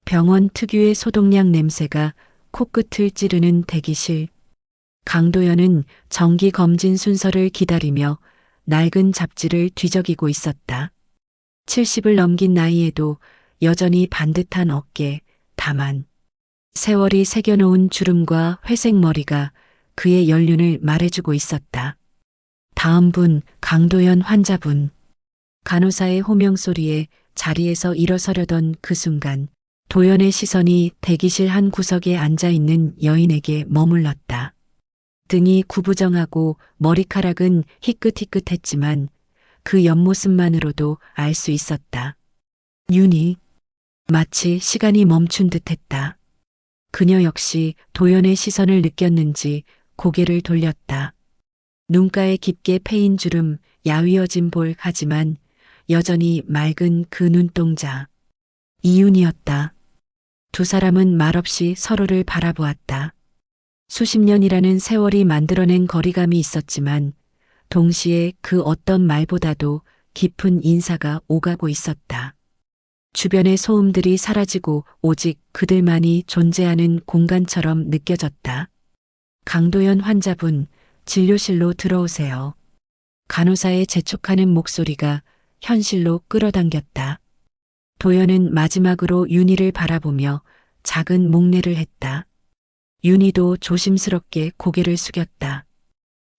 병원 특유의 소독약 냄새가 코끝을 찌르는 대기실. 강도연은 정기 검진 순서를 기다리며 낡은 잡지를 뒤적이고 있었다. 70을 넘긴 나이에도 여전히 반듯한 어깨, 다만 세월이 새겨놓은 주름과 회색 머리가 그의 연륜을 말해주고 있었다. 다음 분, 강도연 환자분. 간호사의 호명소리에 자리에서 일어서려던 그 순간 도연의 시선이 대기실 한 구석에 앉아있는 여인에게 머물렀다. 등이 구부정하고 머리카락은 희끗희끗했지만 그 옆모습만으로도 알 수 있었다. 윤희. 마치 시간이 멈춘 듯했다. 그녀 역시 도연의 시선을 느꼈는지 고개를 돌렸다. 눈가에 깊게 패인 주름, 야위어진 볼, 하지만 여전히 맑은 그 눈동자. 이윤이었다. 두 사람은 말없이 서로를 바라보았다. 수십 년이라는 세월이 만들어낸 거리감이 있었지만 동시에 그 어떤 말보다도 깊은 인사가 오가고 있었다. 주변의 소음들이 사라지고 오직 그들만이 존재하는 공간처럼 느껴졌다. 강도연 환자분, 진료실로 들어오세요. 간호사의 재촉하는 목소리가 현실로 끌어당겼다. 도연은 마지막으로 윤희를 바라보며 작은 목례를 했다. 윤희도 조심스럽게 고개를 숙였다.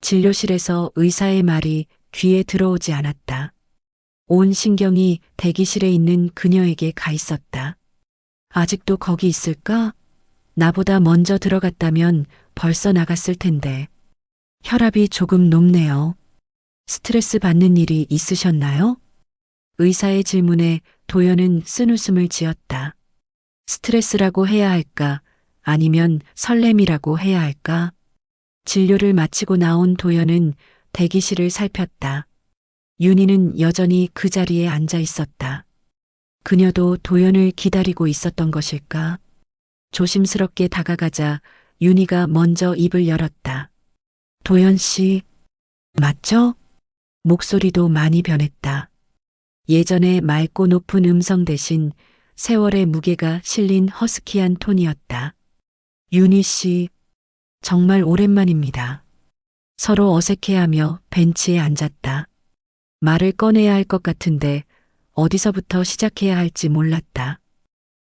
진료실에서 의사의 말이 귀에 들어오지 않았다. 온 신경이 대기실에 있는 그녀에게 가 있었다. 아직도 거기 있을까? 나보다 먼저 들어갔다면 벌써 나갔을 텐데. 혈압이 조금 높네요. 스트레스 받는 일이 있으셨나요? 의사의 질문에 도연은 쓴웃음을 지었다. 스트레스라고 해야 할까? 아니면 설렘이라고 해야 할까? 진료를 마치고 나온 도연은 대기실을 살폈다. 윤희는 여전히 그 자리에 앉아 있었다. 그녀도 도연을 기다리고 있었던 것일까? 조심스럽게 다가가자 윤희가 먼저 입을 열었다. 도연 씨, 맞죠? 목소리도 많이 변했다. 예전의 맑고 높은 음성 대신 세월의 무게가 실린 허스키한 톤이었다. 윤희 씨, 정말 오랜만입니다. 서로 어색해하며 벤치에 앉았다. 말을 꺼내야 할 것 같은데 어디서부터 시작해야 할지 몰랐다.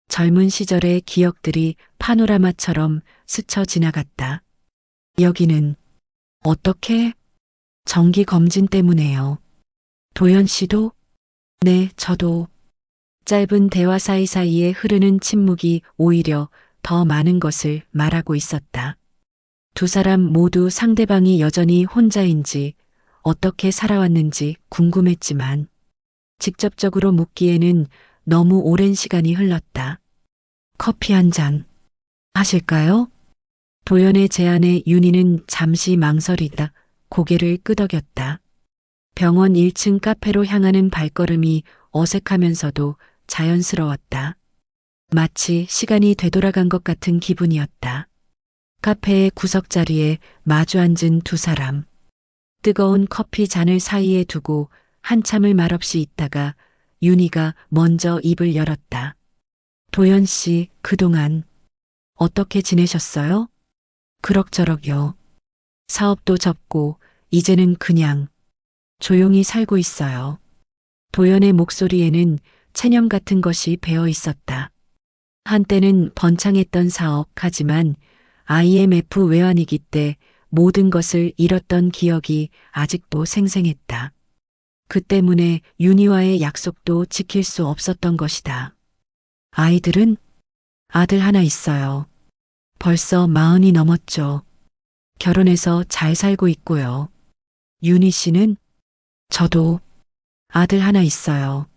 젊은 시절의 기억들이 파노라마처럼 스쳐 지나갔다. 여기는 어떻게? 정기 검진 때문에요. 도연 씨도? 네, 저도. 짧은 대화 사이사이에 흐르는 침묵이 오히려 더 많은 것을 말하고 있었다. 두 사람 모두 상대방이 여전히 혼자인지 어떻게 살아왔는지 궁금했지만 직접적으로 묻기에는 너무 오랜 시간이 흘렀다. 커피 한 잔 하실까요? 도연의 제안에 윤희는 잠시 망설이다 고개를 끄덕였다. 병원 1층 카페로 향하는 발걸음이 어색하면서도 자연스러웠다. 마치 시간이 되돌아간 것 같은 기분이었다. 카페의 구석자리에 마주 앉은 두 사람. 뜨거운 커피 잔을 사이에 두고 한참을 말없이 있다가 윤희가 먼저 입을 열었다. 도연 씨, 그동안 어떻게 지내셨어요? 그럭저럭요. 사업도 접고 이제는 그냥 조용히 살고 있어요. 도연의 목소리에는 체념 같은 것이 배어 있었다. 한때는 번창했던 사업, 하지만 IMF 외환위기 때 모든 것을 잃었던 기억이 아직도 생생했다. 그 때문에 윤희와의 약속도 지킬 수 없었던 것이다. 아이들은? 아들 하나 있어요. 벌써 40이 넘었죠. 결혼해서 잘 살고 있고요. 윤희 씨는? 저도 아들 하나 있어요.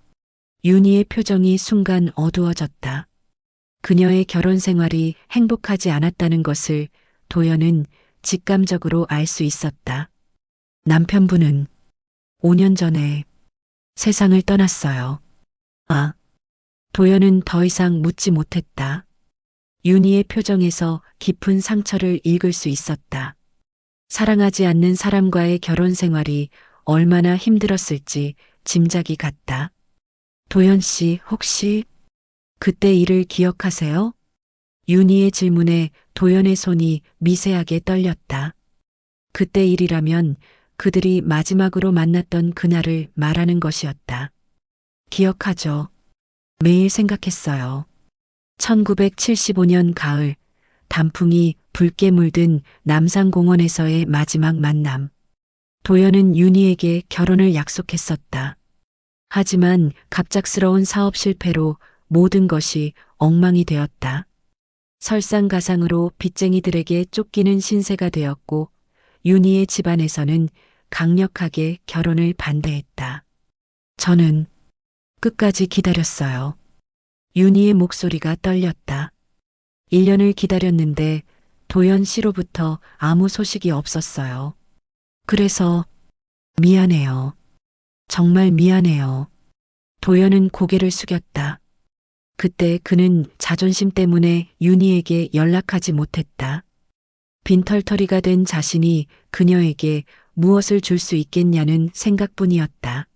윤희의 표정이 순간 어두워졌다. 그녀의 결혼 생활이 행복하지 않았다는 것을 도연은 직감적으로 알 수 있었다. 남편분은 5년 전에 세상을 떠났어요. 아, 도연은 더 이상 묻지 못했다. 윤희의 표정에서 깊은 상처를 읽을 수 있었다. 사랑하지 않는 사람과의 결혼 생활이 얼마나 힘들었을지 짐작이 갔다. 도연 씨, 혹시 그때 일을 기억하세요? 윤희의 질문에 도연의 손이 미세하게 떨렸다. 그때 일이라면 그들이 마지막으로 만났던 그날을 말하는 것이었다. 기억하죠. 매일 생각했어요. 1975년 가을, 단풍이 붉게 물든 남산공원에서의 마지막 만남. 도연은 윤희에게 결혼을 약속했었다. 하지만 갑작스러운 사업 실패로 모든 것이 엉망이 되었다. 설상가상으로 빚쟁이들에게 쫓기는 신세가 되었고 윤희의 집안에서는 강력하게 결혼을 반대했다. 저는 끝까지 기다렸어요. 윤희의 목소리가 떨렸다. 1년을 기다렸는데 도연 씨로부터 아무 소식이 없었어요. 그래서 미안해요. 정말 미안해요. 도연은 고개를 숙였다. 그때 그는 자존심 때문에 윤희에게 연락하지 못했다. 빈털터리가 된 자신이 그녀에게 무엇을 줄 수 있겠냐는 생각뿐이었다.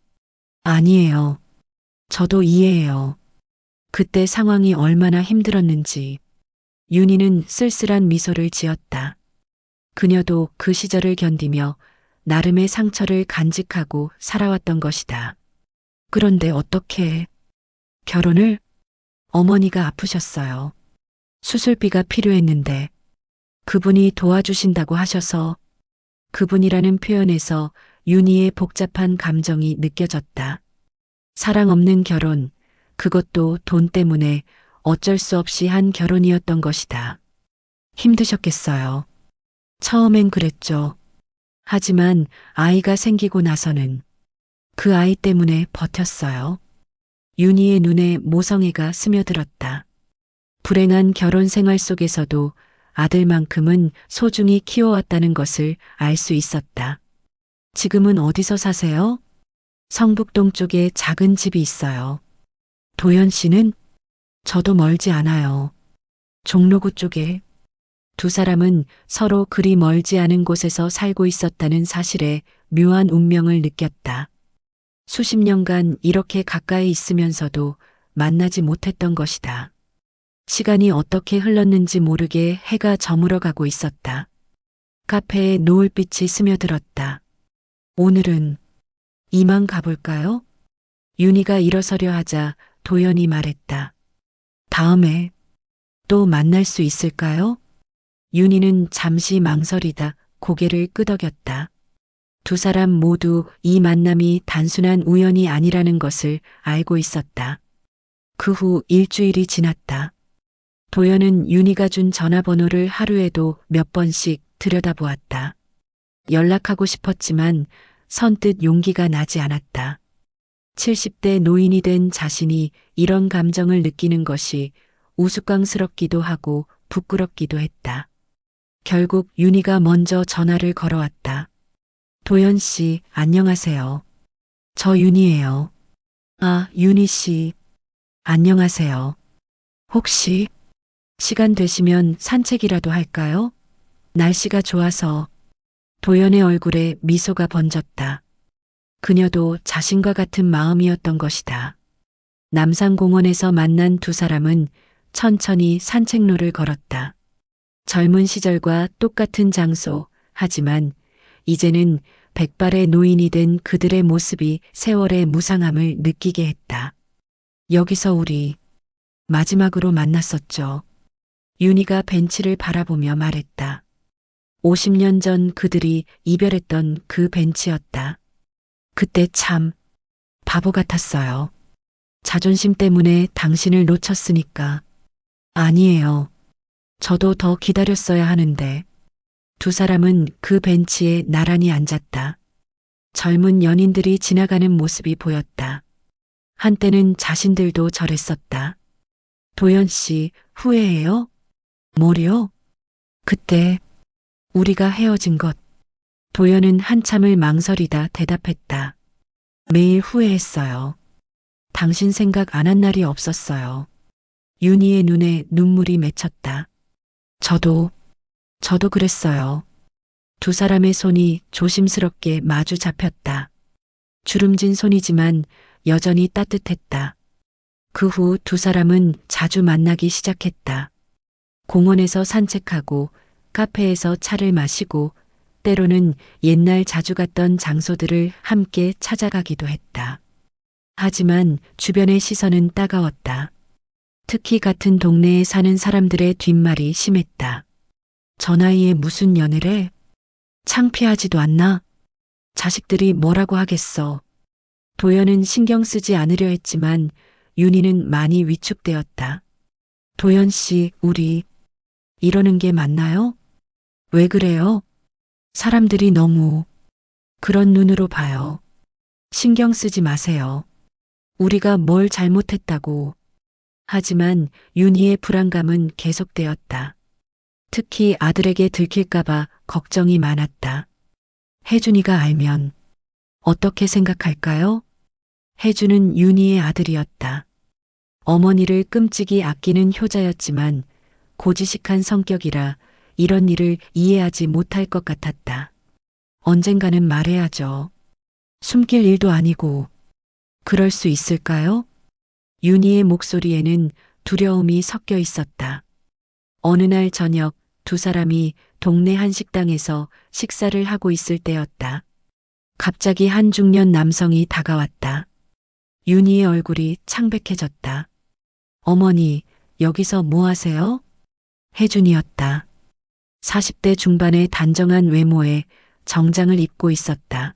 아니에요. 저도 이해해요. 그때 상황이 얼마나 힘들었는지. 윤희는 쓸쓸한 미소를 지었다. 그녀도 그 시절을 견디며 나름의 상처를 간직하고 살아왔던 것이다. 그런데 어떻게 결혼을? 어머니가 아프셨어요. 수술비가 필요했는데 그분이 도와주신다고 하셔서 그분이라는 표현에서 윤희의 복잡한 감정이 느껴졌다. 사랑 없는 결혼, 그것도 돈 때문에 어쩔 수 없이 한 결혼이었던 것이다. 힘드셨겠어요. 처음엔 그랬죠. 하지만 아이가 생기고 나서는 그 아이 때문에 버텼어요. 윤희의 눈에 모성애가 스며들었다. 불행한 결혼 생활 속에서도 아들만큼은 소중히 키워왔다는 것을 알 수 있었다. 지금은 어디서 사세요? 성북동 쪽에 작은 집이 있어요. 도연 씨는? 저도 멀지 않아요. 종로구 쪽에. 두 사람은 서로 그리 멀지 않은 곳에서 살고 있었다는 사실에 묘한 운명을 느꼈다. 수십 년간 이렇게 가까이 있으면서도 만나지 못했던 것이다. 시간이 어떻게 흘렀는지 모르게 해가 저물어가고 있었다. 카페에 노을빛이 스며들었다. 오늘은 이만 가볼까요? 윤희가 일어서려 하자 도연이 말했다. 다음에 또 만날 수 있을까요? 윤희는 잠시 망설이다 고개를 끄덕였다. 두 사람 모두 이 만남이 단순한 우연이 아니라는 것을 알고 있었다. 그 후 일주일이 지났다. 도연은 윤희가 준 전화번호를 하루에도 몇 번씩 들여다보았다. 연락하고 싶었지만 선뜻 용기가 나지 않았다. 70대 노인이 된 자신이 이런 감정을 느끼는 것이 우스꽝스럽기도 하고 부끄럽기도 했다. 결국 윤희가 먼저 전화를 걸어왔다. 도연 씨, 안녕하세요. 저 윤희예요. 아, 윤희 씨. 안녕하세요. 혹시 시간 되시면 산책이라도 할까요? 날씨가 좋아서. 도연의 얼굴에 미소가 번졌다. 그녀도 자신과 같은 마음이었던 것이다. 남산공원에서 만난 두 사람은 천천히 산책로를 걸었다. 젊은 시절과 똑같은 장소, 하지만 이제는 백발의 노인이 된 그들의 모습이 세월의 무상함을 느끼게 했다. 여기서 우리 마지막으로 만났었죠. 윤희가 벤치를 바라보며 말했다. 50년 전 그들이 이별했던 그 벤치였다. 그때 참 바보 같았어요. 자존심 때문에 당신을 놓쳤으니까. 아니에요. 저도 더 기다렸어야 하는데. 두 사람은 그 벤치에 나란히 앉았다. 젊은 연인들이 지나가는 모습이 보였다. 한때는 자신들도 저랬었다. 도연 씨, 후회해요? 뭐요? 그때 우리가 헤어진 것. 도연은 한참을 망설이다 대답했다. 매일 후회했어요. 당신 생각 안 한 날이 없었어요. 윤희의 눈에 눈물이 맺혔다. 저도 그랬어요. 두 사람의 손이 조심스럽게 마주 잡혔다. 주름진 손이지만 여전히 따뜻했다. 그 후 두 사람은 자주 만나기 시작했다. 공원에서 산책하고 카페에서 차를 마시고 때로는 옛날 자주 갔던 장소들을 함께 찾아가기도 했다. 하지만 주변의 시선은 따가웠다. 특히 같은 동네에 사는 사람들의 뒷말이 심했다. 저 나이에 무슨 연애래? 창피하지도 않나? 자식들이 뭐라고 하겠어. 도연은 신경 쓰지 않으려 했지만 윤희는 많이 위축되었다. 도연 씨, 우리 이러는 게 맞나요? 왜 그래요? 사람들이 너무 그런 눈으로 봐요. 신경 쓰지 마세요. 우리가 뭘 잘못했다고. 하지만 윤희의 불안감은 계속되었다. 특히 아들에게 들킬까봐 걱정이 많았다. 혜준이가 알면 어떻게 생각할까요? 혜준은 윤희의 아들이었다. 어머니를 끔찍이 아끼는 효자였지만 고지식한 성격이라 이런 일을 이해하지 못할 것 같았다. 언젠가는 말해야죠. 숨길 일도 아니고. 그럴 수 있을까요? 윤희의 목소리에는 두려움이 섞여 있었다. 어느 날 저녁 두 사람이 동네 한 식당에서 식사를 하고 있을 때였다. 갑자기 한 중년 남성이 다가왔다. 윤희의 얼굴이 창백해졌다. 어머니, 여기서 뭐 하세요? 혜준이었다. 40대 중반의 단정한 외모에 정장을 입고 있었다.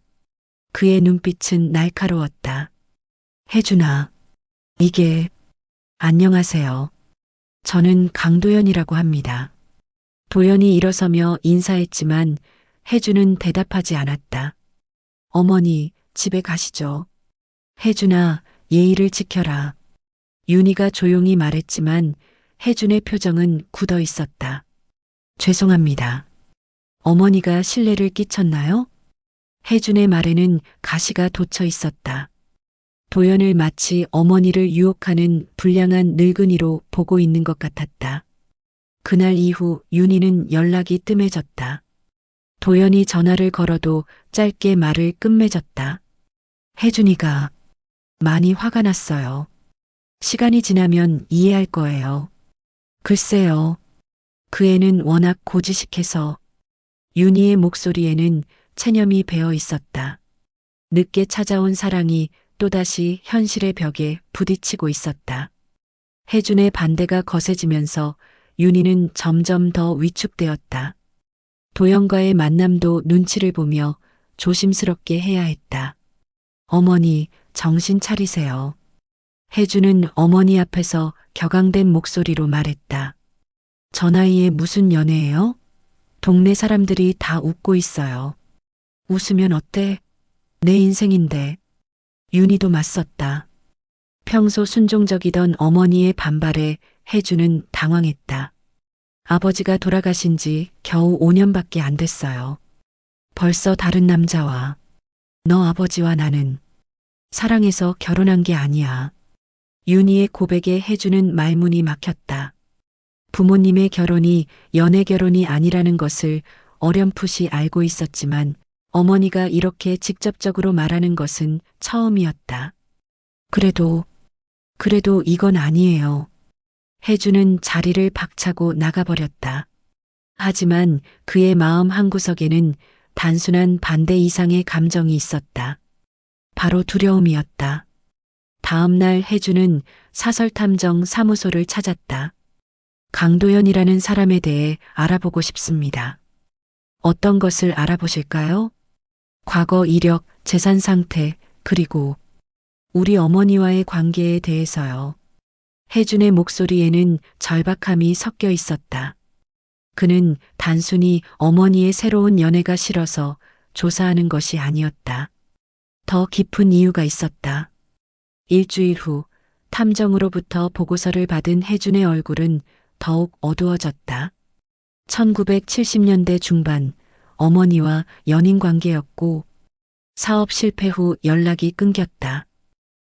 그의 눈빛은 날카로웠다. 혜준아, 이게, 안녕하세요. 저는 강도연이라고 합니다. 도연이 일어서며 인사했지만 혜준은 대답하지 않았다. 어머니, 집에 가시죠. 혜준아, 예의를 지켜라. 윤희가 조용히 말했지만 혜준의 표정은 굳어 있었다. 죄송합니다. 어머니가 실례를 끼쳤나요? 혜준의 말에는 가시가 돋쳐 있었다. 도연을 마치 어머니를 유혹하는 불량한 늙은이로 보고 있는 것 같았다. 그날 이후 윤희는 연락이 뜸해졌다. 도연이 전화를 걸어도 짧게 말을 끝맺었다. 혜준이가 많이 화가 났어요. 시간이 지나면 이해할 거예요. 글쎄요. 그 애는 워낙 고지식해서. 윤희의 목소리에는 체념이 배어 있었다. 늦게 찾아온 사랑이 또다시 현실의 벽에 부딪히고 있었다. 혜준의 반대가 거세지면서 윤희는 점점 더 위축되었다. 도연과의 만남도 눈치를 보며 조심스럽게 해야 했다. 어머니, 정신 차리세요. 혜준은 어머니 앞에서 격앙된 목소리로 말했다. 저 나이에 무슨 연애예요? 동네 사람들이 다 웃고 있어요. 웃으면 어때? 내 인생인데. 윤희도 맞섰다. 평소 순종적이던 어머니의 반발에 혜준은 당황했다. 아버지가 돌아가신 지 겨우 5년밖에 안 됐어요. 벌써 다른 남자와 너 아버지와 나는 사랑해서 결혼한 게 아니야. 윤희의 고백에 혜준은 말문이 막혔다. 부모님의 결혼이 연애 결혼이 아니라는 것을 어렴풋이 알고 있었지만 어머니가 이렇게 직접적으로 말하는 것은 처음이었다. 그래도 이건 아니에요. 혜준은 자리를 박차고 나가버렸다. 하지만 그의 마음 한구석에는 단순한 반대 이상의 감정이 있었다. 바로 두려움이었다. 다음 날 혜준은 사설탐정 사무소를 찾았다. 강도연이라는 사람에 대해 알아보고 싶습니다. 어떤 것을 알아보실까요? 과거 이력, 재산 상태, 그리고 우리 어머니와의 관계에 대해서요. 혜준의 목소리에는 절박함이 섞여 있었다. 그는 단순히 어머니의 새로운 연애가 싫어서 조사하는 것이 아니었다. 더 깊은 이유가 있었다. 일주일 후 탐정으로부터 보고서를 받은 혜준의 얼굴은 더욱 어두워졌다. 1970년대 중반 어머니와 연인 관계였고 사업 실패 후 연락이 끊겼다.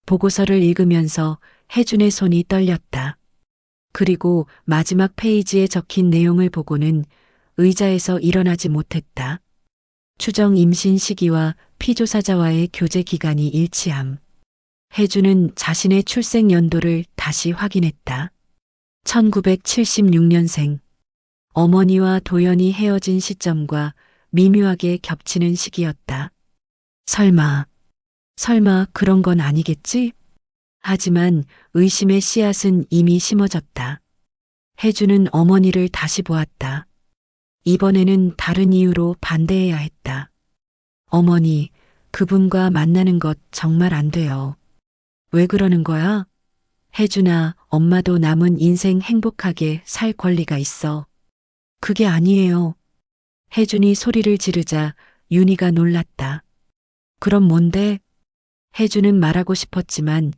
보고서를 읽으면서 혜준의 손이 떨렸다. 그리고 마지막 페이지에 적힌 내용을 보고는 의자에서 일어나지 못했다. 추정 임신 시기와 피조사자와의 교제 기간이 일치함. 혜주는 자신의 출생 연도를 다시 확인했다. 1976년생. 어머니와 도연이 헤어진 시점과 미묘하게 겹치는 시기였다. 설마 그런 건 아니겠지? 하지만 의심의 씨앗은 이미 심어졌다. 혜주는 어머니를 다시 보았다. 이번에는 다른 이유로 반대해야 했다. 어머니, 그분과 만나는 것 정말 안 돼요. 왜 그러는 거야? 혜주나 엄마도 남은 인생 행복하게 살 권리가 있어. 그게 아니에요. 혜준이 소리를 지르자 윤희가 놀랐다. 그럼 뭔데? 혜주는 말하고 싶었지만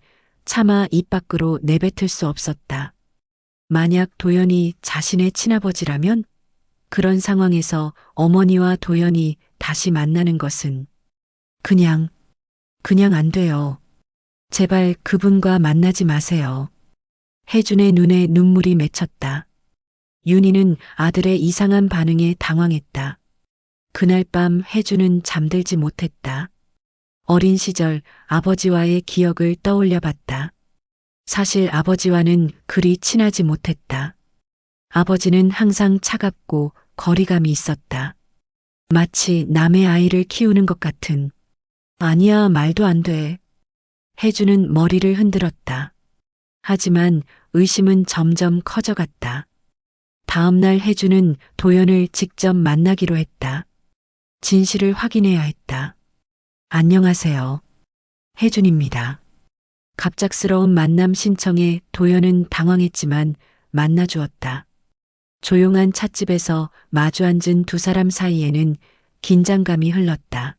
차마 입 밖으로 내뱉을 수 없었다. 만약 도연이 자신의 친아버지라면 그런 상황에서 어머니와 도연이 다시 만나는 것은 그냥 안 돼요. 제발 그분과 만나지 마세요. 혜준의 눈에 눈물이 맺혔다. 윤희는 아들의 이상한 반응에 당황했다. 그날 밤 혜준은 잠들지 못했다. 어린 시절 아버지와의 기억을 떠올려 봤다. 사실 아버지와는 그리 친하지 못했다. 아버지는 항상 차갑고 거리감이 있었다. 마치 남의 아이를 키우는 것 같은. 아니야, 말도 안 돼. 혜주는 머리를 흔들었다. 하지만 의심은 점점 커져갔다. 다음 날 혜주는 도연을 직접 만나기로 했다. 진실을 확인해야 했다. 안녕하세요. 혜준입니다. 갑작스러운 만남 신청에 도연은 당황했지만 만나주었다. 조용한 찻집에서 마주 앉은 두 사람 사이에는 긴장감이 흘렀다.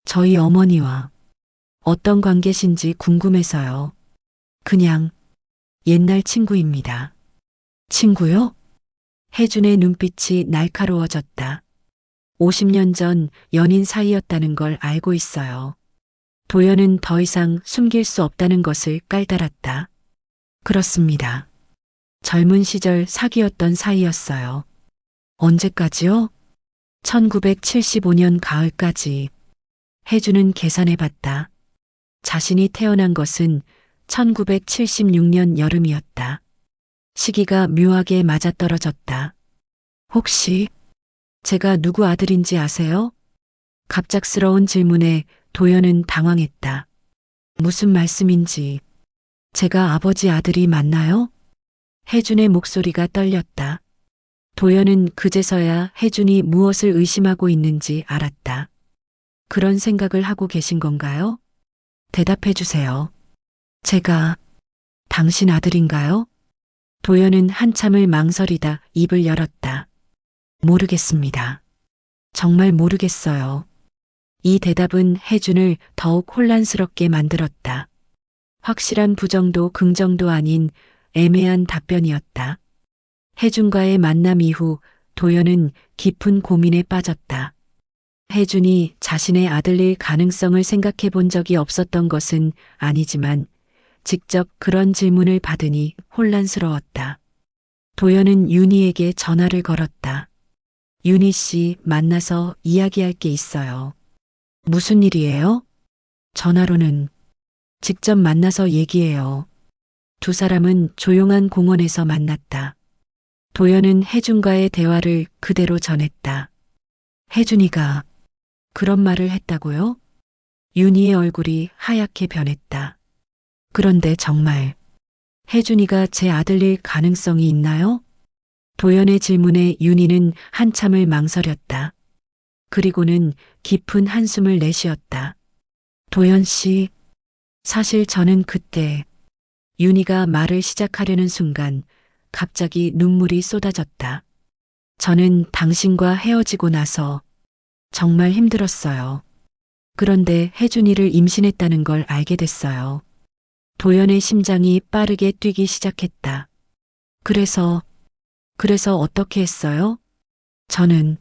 저희 어머니와 어떤 관계신지 궁금해서요. 그냥 옛날 친구입니다. 친구요? 혜준의 눈빛이 날카로워졌다. 50년 전 연인 사이였다는 걸 알고 있어요. 도연은 더 이상 숨길 수 없다는 것을 깔달았다. 그렇습니다. 젊은 시절 사귀었던 사이였어요. 언제까지요? 1975년 가을까지. 혜주는 계산해봤다. 자신이 태어난 것은 1976년 여름이었다. 시기가 묘하게 맞아떨어졌다. 혹시 제가 누구 아들인지 아세요? 갑작스러운 질문에 도연은 당황했다. 무슨 말씀인지. 제가 아버지 아들이 맞나요? 혜준의 목소리가 떨렸다. 도연은 그제서야 혜준이 무엇을 의심하고 있는지 알았다. 그런 생각을 하고 계신 건가요? 대답해 주세요. 제가 당신 아들인가요? 도연은 한참을 망설이다 입을 열었다. 모르겠습니다. 정말 모르겠어요. 이 대답은 혜준을 더욱 혼란스럽게 만들었다. 확실한 부정도 긍정도 아닌 애매한 답변이었다. 혜준과의 만남 이후 도연은 깊은 고민에 빠졌다. 혜준이 자신의 아들일 가능성을 생각해 본 적이 없었던 것은 아니지만 직접 그런 질문을 받으니 혼란스러웠다. 도연은 윤희에게 전화를 걸었다. 윤희 씨, 만나서 이야기할 게 있어요. 무슨 일이에요? 전화로는 직접 만나서 얘기해요. 두 사람은 조용한 공원에서 만났다. 도연은 혜준과의 대화를 그대로 전했다. 혜준이가 그런 말을 했다고요? 윤희의 얼굴이 하얗게 변했다. 그런데 정말 혜준이가 제 아들일 가능성이 있나요? 도연의 질문에 윤희는 한참을 망설였다. 그리고는 깊은 한숨을 내쉬었다. 도연 씨, 사실 저는 그때 윤희가 말을 시작하려는 순간 갑자기 눈물이 쏟아졌다. 저는 당신과 헤어지고 나서 정말 힘들었어요. 그런데 혜준이를 임신했다는 걸 알게 됐어요. 도연의 심장이 빠르게 뛰기 시작했다. 그래서 어떻게 했어요? 저는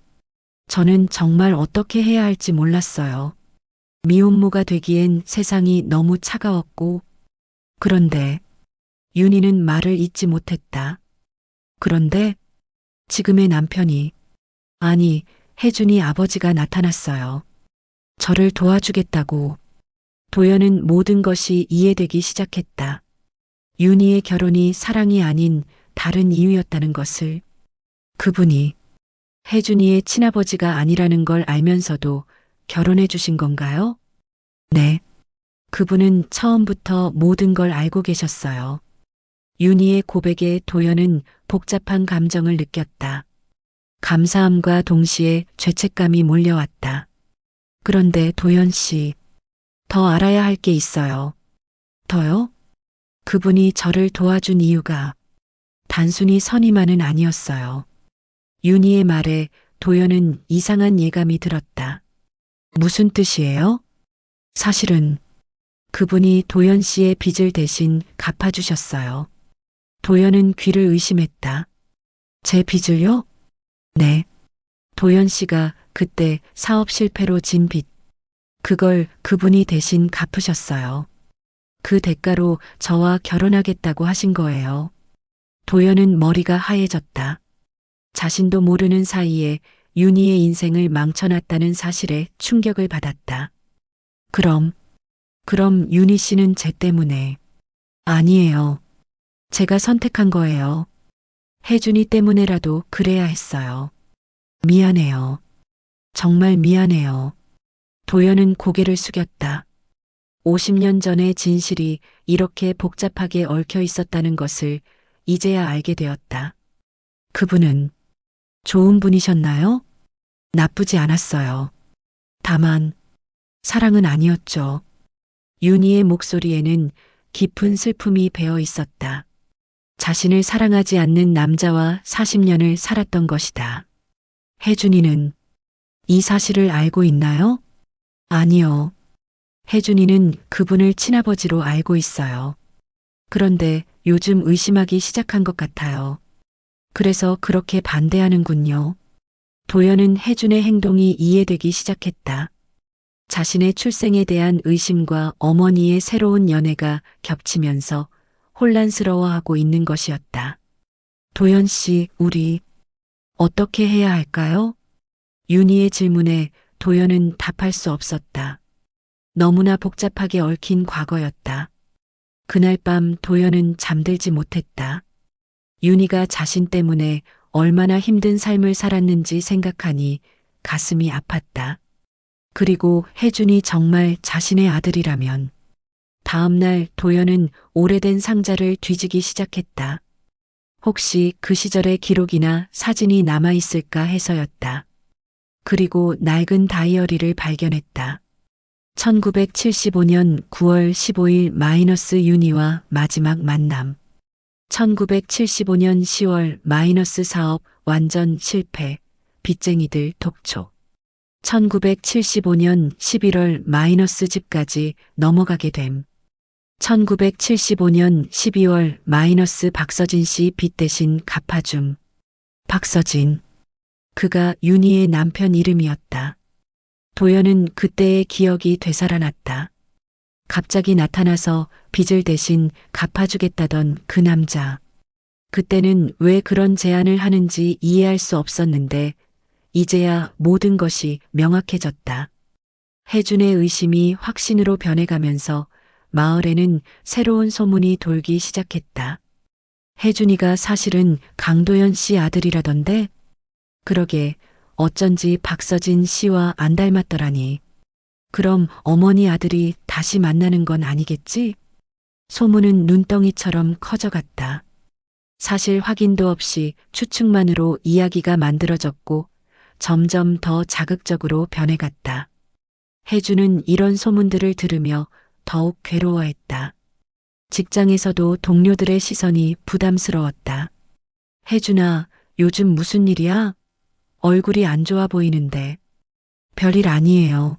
정말 어떻게 해야 할지 몰랐어요. 미혼모가 되기엔 세상이 너무 차가웠고, 그런데 윤희는 말을 잇지 못했다. 그런데 지금의 남편이, 아니, 혜준이 아버지가 나타났어요. 저를 도와주겠다고. 도연은 모든 것이 이해되기 시작했다. 윤희의 결혼이 사랑이 아닌 다른 이유였다는 것을. 그분이 혜준이의 친아버지가 아니라는 걸 알면서도 결혼해 주신 건가요? 네. 그분은 처음부터 모든 걸 알고 계셨어요. 윤희의 고백에 도연은 복잡한 감정을 느꼈다. 감사함과 동시에 죄책감이 몰려왔다. 그런데 도연 씨, 더 알아야 할 게 있어요. 더요? 그분이 저를 도와준 이유가 단순히 선의만은 아니었어요. 윤희의 말에 도연은 이상한 예감이 들었다. 무슨 뜻이에요? 사실은 그분이 도연 씨의 빚을 대신 갚아주셨어요. 도연은 귀를 의심했다. 제 빚을요? 네. 도연 씨가 그때 사업 실패로 진 빚. 그걸 그분이 대신 갚으셨어요. 그 대가로 저와 결혼하겠다고 하신 거예요. 도연은 머리가 하얘졌다. 자신도 모르는 사이에 윤희의 인생을 망쳐놨다는 사실에 충격을 받았다. 그럼 윤희 씨는 제 때문에. 아니에요. 제가 선택한 거예요. 혜준이 때문에라도 그래야 했어요. 미안해요. 정말 미안해요. 도연은 고개를 숙였다. 50년 전의 진실이 이렇게 복잡하게 얽혀 있었다는 것을 이제야 알게 되었다. 그분은 좋은 분이셨나요? 나쁘지 않았어요. 다만 사랑은 아니었죠. 윤희의 목소리에는 깊은 슬픔이 배어 있었다. 자신을 사랑하지 않는 남자와 40년을 살았던 것이다. 혜준이는 이 사실을 알고 있나요? 아니요. 혜준이는 그분을 친아버지로 알고 있어요. 그런데 요즘 의심하기 시작한 것 같아요. 그래서 그렇게 반대하는군요. 도연은 혜준의 행동이 이해되기 시작했다. 자신의 출생에 대한 의심과 어머니의 새로운 연애가 겹치면서 혼란스러워하고 있는 것이었다. 도연 씨, 우리 어떻게 해야 할까요? 윤희의 질문에 도연은 답할 수 없었다. 너무나 복잡하게 얽힌 과거였다. 그날 밤 도연은 잠들지 못했다. 윤희가 자신 때문에 얼마나 힘든 삶을 살았는지 생각하니 가슴이 아팠다. 그리고 혜준이 정말 자신의 아들이라면. 다음 날 도연은 오래된 상자를 뒤지기 시작했다. 혹시 그 시절의 기록이나 사진이 남아있을까 해서였다. 그리고 낡은 다이어리를 발견했다. 1975년 9월 15일 마이너스 윤희와 마지막 만남. 1975년 10월 마이너스 사업 완전 실패. 빚쟁이들 독촉. 1975년 11월 마이너스 집까지 넘어가게 됨. 1975년 12월 마이너스 박서진 씨 빚 대신 갚아줌. 박서진. 그가 윤희의 남편 이름이었다. 도연은 그때의 기억이 되살아났다. 갑자기 나타나서 빚을 대신 갚아주겠다던 그 남자. 그때는 왜 그런 제안을 하는지 이해할 수 없었는데 이제야 모든 것이 명확해졌다. 혜준의 의심이 확신으로 변해가면서 마을에는 새로운 소문이 돌기 시작했다. 혜준이가 사실은 강도연 씨 아들이라던데? 그러게 어쩐지 박서진 씨와 안 닮았더라니. 그럼 어머니 아들이 다시 만나는 건 아니겠지? 소문은 눈덩이처럼 커져갔다. 사실 확인도 없이 추측만으로 이야기가 만들어졌고 점점 더 자극적으로 변해갔다. 혜주는 이런 소문들을 들으며 더욱 괴로워했다. 직장에서도 동료들의 시선이 부담스러웠다. 혜준아, 요즘 무슨 일이야? 얼굴이 안 좋아 보이는데. 별일 아니에요.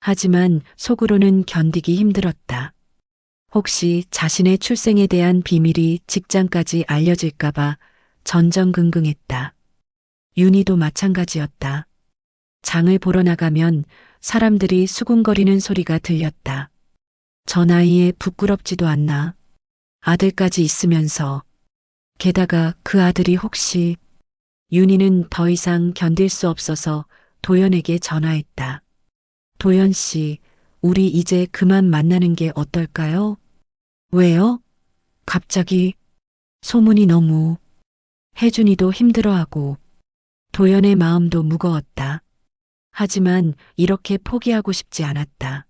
하지만 속으로는 견디기 힘들었다. 혹시 자신의 출생에 대한 비밀이 직장까지 알려질까봐 전전긍긍했다. 윤희도 마찬가지였다. 장을 보러 나가면 사람들이 수군거리는 소리가 들렸다. 저 나이에 부끄럽지도 않나. 아들까지 있으면서. 게다가 그 아들이 혹시. 윤희는 더 이상 견딜 수 없어서 도연에게 전화했다. 도연 씨, 우리 이제 그만 만나는 게 어떨까요? 왜요? 갑자기 소문이 너무. 혜준이도 힘들어하고 도연의 마음도 무거웠다. 하지만 이렇게 포기하고 싶지 않았다.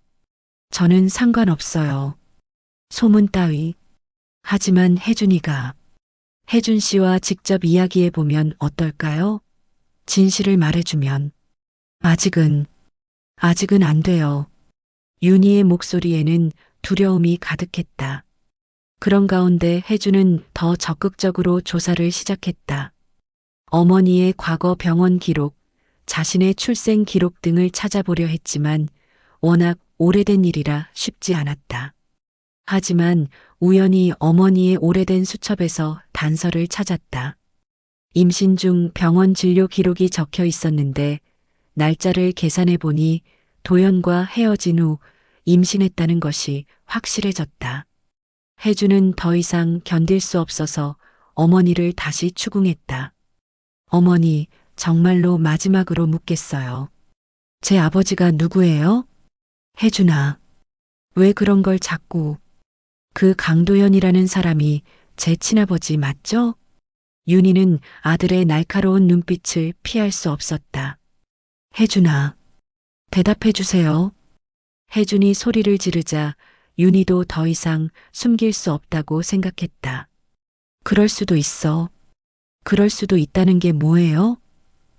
저는 상관없어요. 소문 따위. 하지만 혜준 씨와 직접 이야기해 보면 어떨까요? 진실을 말해주면. 아직은 안 돼요. 윤희의 목소리에는 두려움이 가득했다. 그런 가운데 혜준은 더 적극적으로 조사를 시작했다. 어머니의 과거 병원 기록, 자신의 출생 기록 등을 찾아보려 했지만 워낙 오래된 일이라 쉽지 않았다. 하지만 우연히 어머니의 오래된 수첩에서 단서를 찾았다. 임신 중 병원 진료 기록이 적혀 있었는데 날짜를 계산해 보니 도연과 헤어진 후 임신했다는 것이 확실해졌다. 혜주는 더 이상 견딜 수 없어서 어머니를 다시 추궁했다. 어머니, 정말로 마지막으로 묻겠어요. 제 아버지가 누구예요? 혜준아, 왜 그런 걸 자꾸. 그 강도연이라는 사람이 제 친아버지 맞죠? 윤희는 아들의 날카로운 눈빛을 피할 수 없었다. 혜준아, 대답해 주세요. 혜준이 소리를 지르자 윤희도 더 이상 숨길 수 없다고 생각했다. 그럴 수도 있어. 그럴 수도 있다는 게 뭐예요?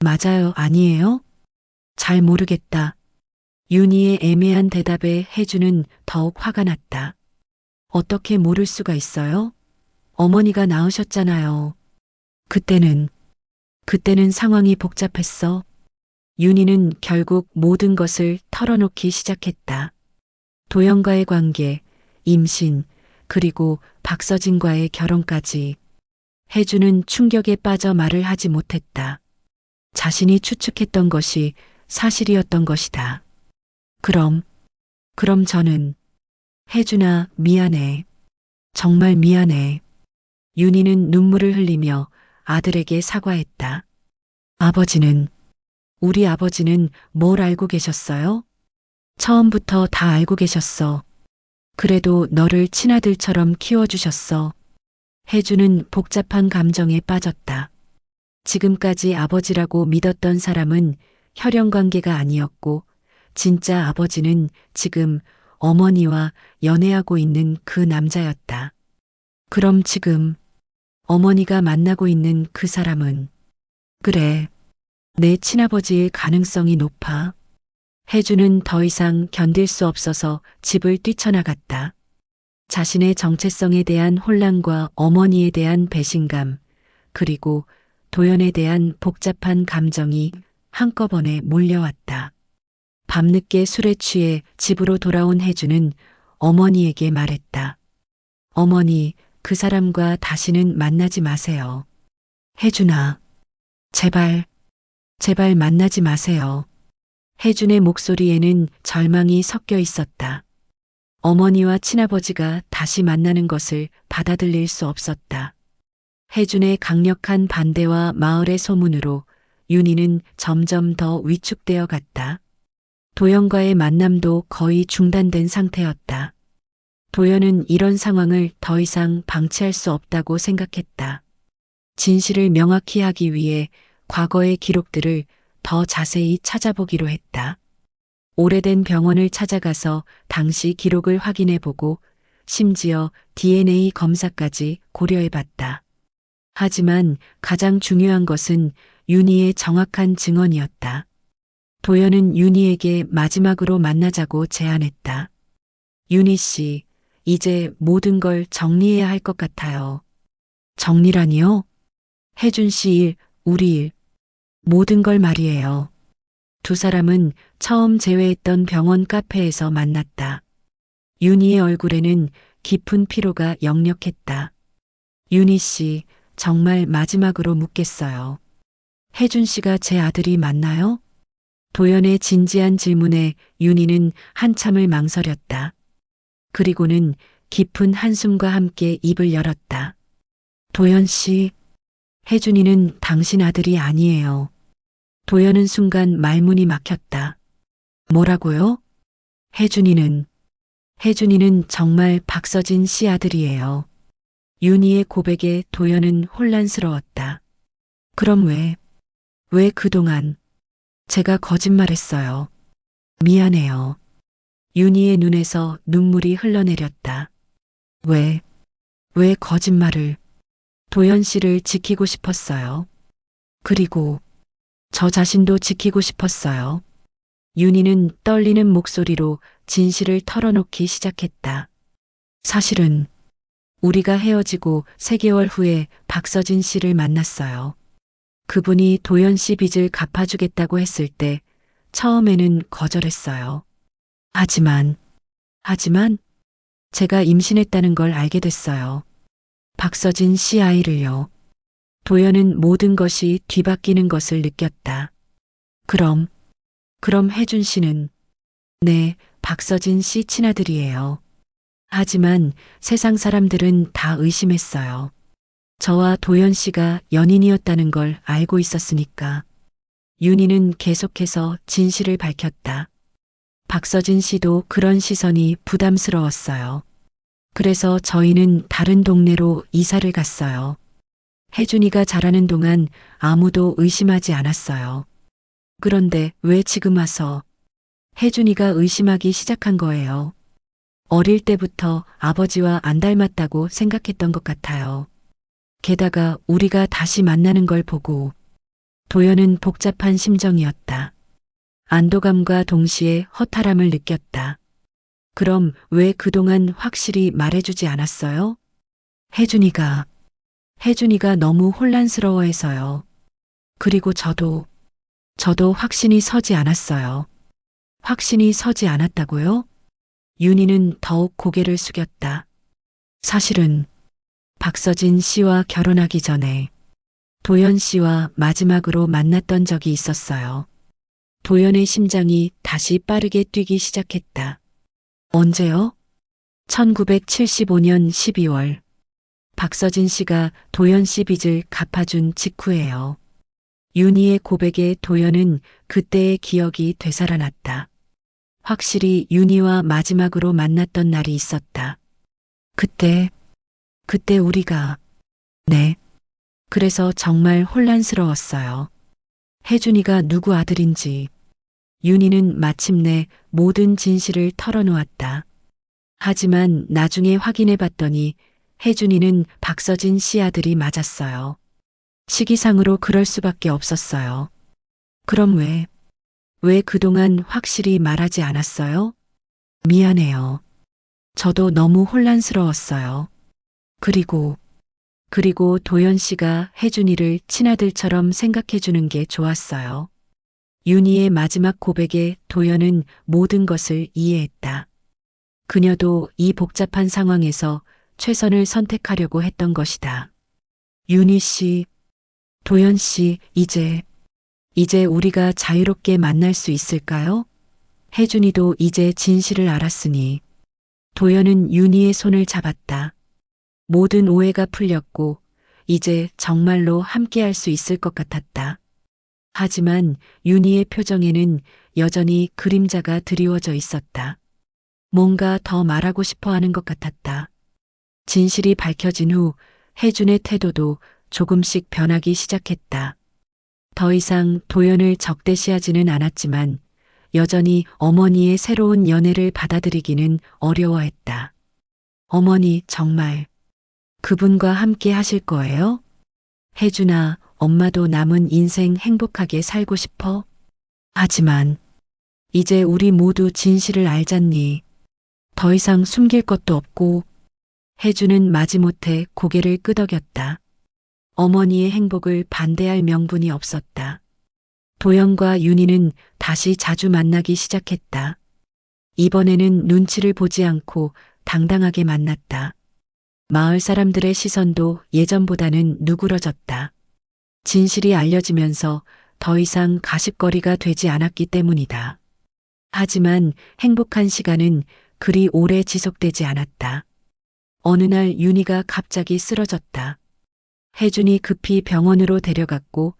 맞아요, 아니에요? 잘 모르겠다. 윤희의 애매한 대답에 혜준은 더욱 화가 났다. 어떻게 모를 수가 있어요? 어머니가 낳으셨잖아요. 그때는 상황이 복잡했어. 윤희는 결국 모든 것을 털어놓기 시작했다. 도연과의 관계, 임신, 그리고 박서진과의 결혼까지. 혜주는 충격에 빠져 말을 하지 못했다. 자신이 추측했던 것이 사실이었던 것이다. 그럼 저는. 혜준아, 미안해. 정말 미안해. 윤희는 눈물을 흘리며 아들에게 사과했다. 우리 아버지는 뭘 알고 계셨어요? 처음부터 다 알고 계셨어. 그래도 너를 친아들처럼 키워주셨어. 혜주는 복잡한 감정에 빠졌다. 지금까지 아버지라고 믿었던 사람은 혈연 관계가 아니었고, 진짜 아버지는 지금 어머니와 연애하고 있는 그 남자였다. 그럼 지금 어머니가 만나고 있는 그 사람은? 그래, 내 친아버지일 가능성이 높아. 혜주는 더 이상 견딜 수 없어서 집을 뛰쳐나갔다. 자신의 정체성에 대한 혼란과 어머니에 대한 배신감, 그리고 도연에 대한 복잡한 감정이 한꺼번에 몰려왔다. 밤늦게 술에 취해 집으로 돌아온 혜주는 어머니에게 말했다. 어머니, 그 사람과 다시는 만나지 마세요. 혜준아, 제발 만나지 마세요. 혜준의 목소리에는 절망이 섞여 있었다. 어머니와 친아버지가 다시 만나는 것을 받아들일 수 없었다. 혜준의 강력한 반대와 마을의 소문으로 윤희는 점점 더 위축되어 갔다. 도연과의 만남도 거의 중단된 상태였다. 도연은 이런 상황을 더 이상 방치할 수 없다고 생각했다. 진실을 명확히 하기 위해 과거의 기록들을 더 자세히 찾아보기로 했다. 오래된 병원을 찾아가서 당시 기록을 확인해보고 심지어 DNA 검사까지 고려해봤다. 하지만 가장 중요한 것은 윤희의 정확한 증언이었다. 도연은 윤희에게 마지막으로 만나자고 제안했다. 윤희 씨, 이제 모든 걸 정리해야 할 것 같아요. 정리라니요? 혜준 씨 일, 우리 일, 모든 걸 말이에요. 두 사람은 처음 재회했던 병원 카페에서 만났다. 윤희의 얼굴에는 깊은 피로가 역력했다. 윤희 씨, 정말 마지막으로 묻겠어요. 혜준 씨가 제 아들이 맞나요? 도연의 진지한 질문에 윤희는 한참을 망설였다. 그리고는 깊은 한숨과 함께 입을 열었다. 도연 씨, 혜준이는 당신 아들이 아니에요. 도연은 순간 말문이 막혔다. 뭐라고요? 혜준이는 정말 박서진 씨 아들이에요. 윤희의 고백에 도연은 혼란스러웠다. 그럼 왜 그동안 제가 거짓말했어요. 미안해요. 윤희의 눈에서 눈물이 흘러내렸다. 왜 거짓말을? 도연 씨를 지키고 싶었어요. 그리고 저 자신도 지키고 싶었어요. 윤희는 떨리는 목소리로 진실을 털어놓기 시작했다. 사실은 우리가 헤어지고 3개월 후에 박서진 씨를 만났어요. 그분이 도연 씨 빚을 갚아주겠다고 했을 때 처음에는 거절했어요. 하지만 제가 임신했다는 걸 알게 됐어요. 박서진 씨 아이를요. 도연은 모든 것이 뒤바뀌는 것을 느꼈다. 그럼 혜준 씨는 네, 박서진 씨 친아들이에요. 하지만 세상 사람들은 다 의심했어요. 저와 도연 씨가 연인이었다는 걸 알고 있었으니까. 윤희는 계속해서 진실을 밝혔다. 박서진 씨도 그런 시선이 부담스러웠어요. 그래서 저희는 다른 동네로 이사를 갔어요. 혜준이가 자라는 동안 아무도 의심하지 않았어요. 그런데 왜 지금 와서 혜준이가 의심하기 시작한 거예요. 어릴 때부터 아버지와 안 닮았다고 생각했던 것 같아요. 게다가 우리가 다시 만나는 걸 보고 도연은 복잡한 심정이었다. 안도감과 동시에 허탈함을 느꼈다. 그럼 왜 그동안 확실히 말해주지 않았어요? 혜준이가 너무 혼란스러워해서요. 그리고 저도 확신이 서지 않았어요. 확신이 서지 않았다고요? 윤희는 더욱 고개를 숙였다. 사실은 박서진 씨와 결혼하기 전에 도연 씨와 마지막으로 만났던 적이 있었어요. 도연의 심장이 다시 빠르게 뛰기 시작했다. 언제요? 1975년 12월. 박서진 씨가 도연 씨 빚을 갚아준 직후예요. 윤희의 고백에 도연은 그때의 기억이 되살아났다. 확실히 윤희와 마지막으로 만났던 날이 있었다. 그때 우리가 네. 그래서 정말 혼란스러웠어요. 혜준이가 누구 아들인지. 윤희는 마침내 모든 진실을 털어놓았다. 하지만 나중에 확인해 봤더니 혜준이는 박서진 씨 아들이 맞았어요. 시기상으로 그럴 수밖에 없었어요. 그럼 왜 그동안 확실히 말하지 않았어요? 미안해요. 저도 너무 혼란스러웠어요. 그리고 도연 씨가 혜준이를 친아들처럼 생각해 주는 게 좋았어요. 윤희의 마지막 고백에 도연은 모든 것을 이해했다. 그녀도 이 복잡한 상황에서 최선을 선택하려고 했던 것이다. 윤희 씨, 도연 씨, 이제 우리가 자유롭게 만날 수 있을까요? 혜준이도 이제 진실을 알았으니. 도연은 윤희의 손을 잡았다. 모든 오해가 풀렸고 이제 정말로 함께할 수 있을 것 같았다. 하지만 윤희의 표정에는 여전히 그림자가 드리워져 있었다. 뭔가 더 말하고 싶어 하는 것 같았다. 진실이 밝혀진 후 혜준의 태도도 조금씩 변하기 시작했다. 더 이상 도연을 적대시하지는 않았지만 여전히 어머니의 새로운 연애를 받아들이기는 어려워했다. 어머니 정말 그분과 함께 하실 거예요? 혜준아, 엄마도 남은 인생 행복하게 살고 싶어? 하지만 이제 우리 모두 진실을 알잖니. 더 이상 숨길 것도 없고. 혜준은 마지못해 고개를 끄덕였다. 어머니의 행복을 반대할 명분이 없었다. 도연과 윤희는 다시 자주 만나기 시작했다. 이번에는 눈치를 보지 않고 당당하게 만났다. 마을 사람들의 시선도 예전보다는 누그러졌다. 진실이 알려지면서 더 이상 가십거리가 되지 않았기 때문이다. 하지만 행복한 시간은 그리 오래 지속되지 않았다. 어느 날 윤희가 갑자기 쓰러졌다. 혜준이 급히 병원으로 데려갔고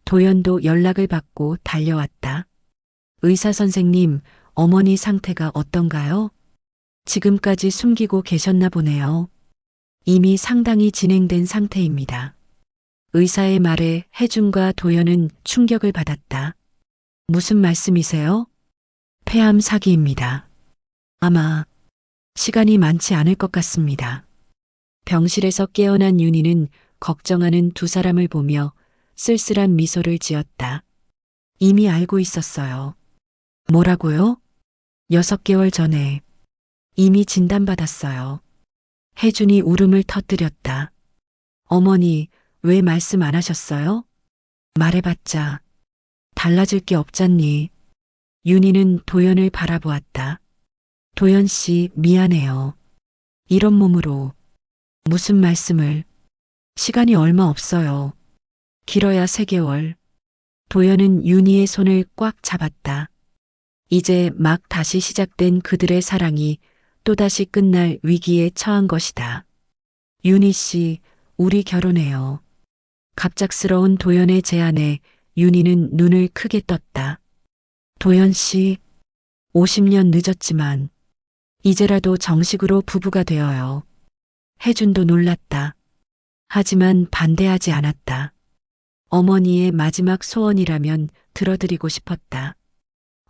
도연도 연락을 받고 달려왔다. 의사 선생님, 어머니 상태가 어떤가요? 지금까지 숨기고 계셨나 보네요. 이미 상당히 진행된 상태입니다. 의사의 말에 혜준과 도연은 충격을 받았다. 무슨 말씀이세요? 폐암 사기입니다. 아마 시간이 많지 않을 것 같습니다. 병실에서 깨어난 윤희는 걱정하는 두 사람을 보며 쓸쓸한 미소를 지었다. 이미 알고 있었어요. 뭐라고요? 6개월 전에 이미 진단받았어요. 혜준이 울음을 터뜨렸다. 어머니, 왜 말씀 안 하셨어요? 말해봤자 달라질 게 없잖니. 윤희는 도연을 바라보았다. 도연 씨, 미안해요. 이런 몸으로 무슨 말씀을. 시간이 얼마 없어요. 길어야 3개월. 도연은 윤희의 손을 꽉 잡았다. 이제 막 다시 시작된 그들의 사랑이 또다시 끝날 위기에 처한 것이다. 윤희 씨, 우리 결혼해요. 갑작스러운 도연의 제안에 윤희는 눈을 크게 떴다. 도연 씨, 50년 늦었지만 이제라도 정식으로 부부가 되어요. 혜준도 놀랐다. 하지만 반대하지 않았다. 어머니의 마지막 소원이라면 들어드리고 싶었다.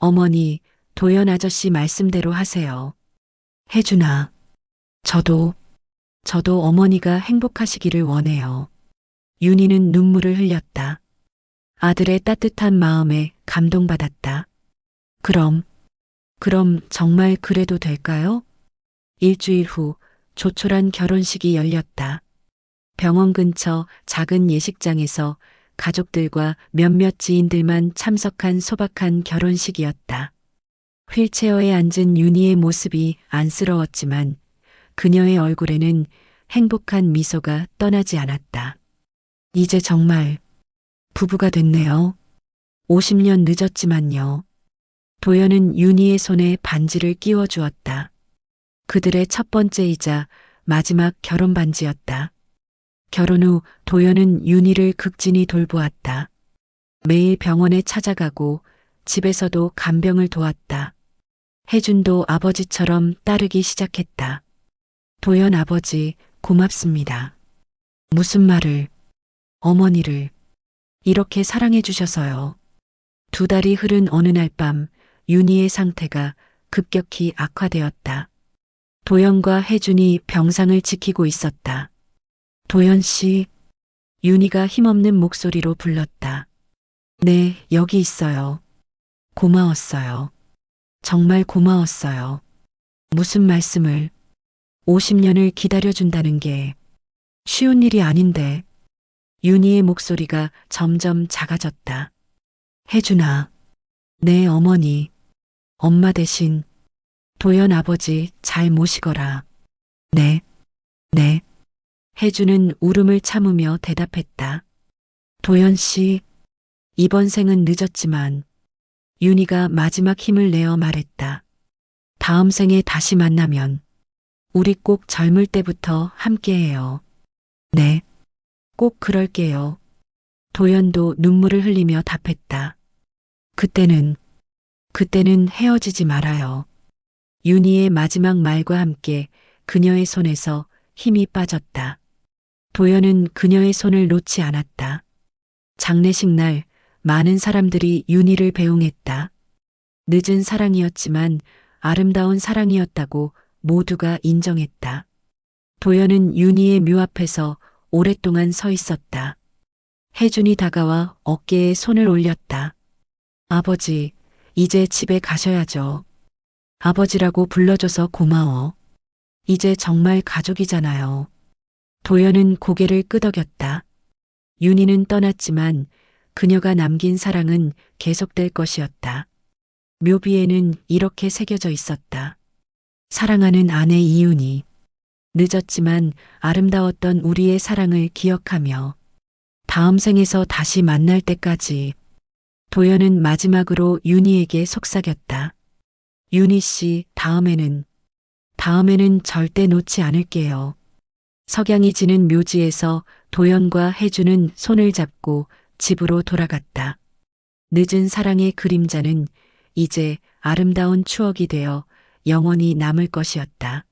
어머니, 도연 아저씨 말씀대로 하세요. 혜준아, 저도 어머니가 행복하시기를 원해요. 윤희는 눈물을 흘렸다. 아들의 따뜻한 마음에 감동받았다. 그럼 정말 그래도 될까요? 일주일 후 조촐한 결혼식이 열렸다. 병원 근처 작은 예식장에서 가족들과 몇몇 지인들만 참석한 소박한 결혼식이었다. 휠체어에 앉은 윤희의 모습이 안쓰러웠지만 그녀의 얼굴에는 행복한 미소가 떠나지 않았다. 이제 정말 부부가 됐네요. 50년 늦었지만요. 도연은 윤희의 손에 반지를 끼워 주었다. 그들의 첫 번째이자 마지막 결혼 반지였다. 결혼 후 도연은 윤희를 극진히 돌보았다. 매일 병원에 찾아가고 집에서도 간병을 도왔다. 혜준도 아버지처럼 따르기 시작했다. 도연 아버지, 고맙습니다. 무슨 말을, 어머니를 이렇게 사랑해 주셔서요. 2달이 흐른 어느 날 밤 윤희의 상태가 급격히 악화되었다. 도연과 혜준이 병상을 지키고 있었다. 도연 씨, 윤희가 힘없는 목소리로 불렀다. 네, 여기 있어요. 고마웠어요. 정말 고마웠어요. 무슨 말씀을. 50년을 기다려준다는 게 쉬운 일이 아닌데. 윤희의 목소리가 점점 작아졌다. 혜준아, 내 어머니, 엄마 대신 도연 아버지 잘 모시거라. 네. 혜준은 울음을 참으며 대답했다. 도연 씨, 이번 생은 늦었지만 윤희가 마지막 힘을 내어 말했다. 다음 생에 다시 만나면 우리 꼭 젊을 때부터 함께해요. 네, 꼭 그럴게요. 도연도 눈물을 흘리며 답했다. 그때는 헤어지지 말아요. 윤희의 마지막 말과 함께 그녀의 손에서 힘이 빠졌다. 도연은 그녀의 손을 놓지 않았다. 장례식 날 많은 사람들이 윤희를 배웅했다. 늦은 사랑이었지만 아름다운 사랑이었다고 모두가 인정했다. 도연은 윤희의 묘 앞에서 오랫동안 서 있었다. 혜준이 다가와 어깨에 손을 올렸다. 아버지, 이제 집에 가셔야죠. 아버지라고 불러줘서 고마워. 이제 정말 가족이잖아요. 도연은 고개를 끄덕였다. 윤희는 떠났지만 그녀가 남긴 사랑은 계속될 것이었다. 묘비에는 이렇게 새겨져 있었다. 사랑하는 아내 이윤희. 늦었지만 아름다웠던 우리의 사랑을 기억하며 다음 생에서 다시 만날 때까지. 도연은 마지막으로 윤희에게 속삭였다. 윤희 씨, 다음에는 절대 놓지 않을게요. 석양이 지는 묘지에서 도연과 혜준은 손을 잡고 집으로 돌아갔다. 늦은 사랑의 그림자는 이제 아름다운 추억이 되어 영원히 남을 것이었다.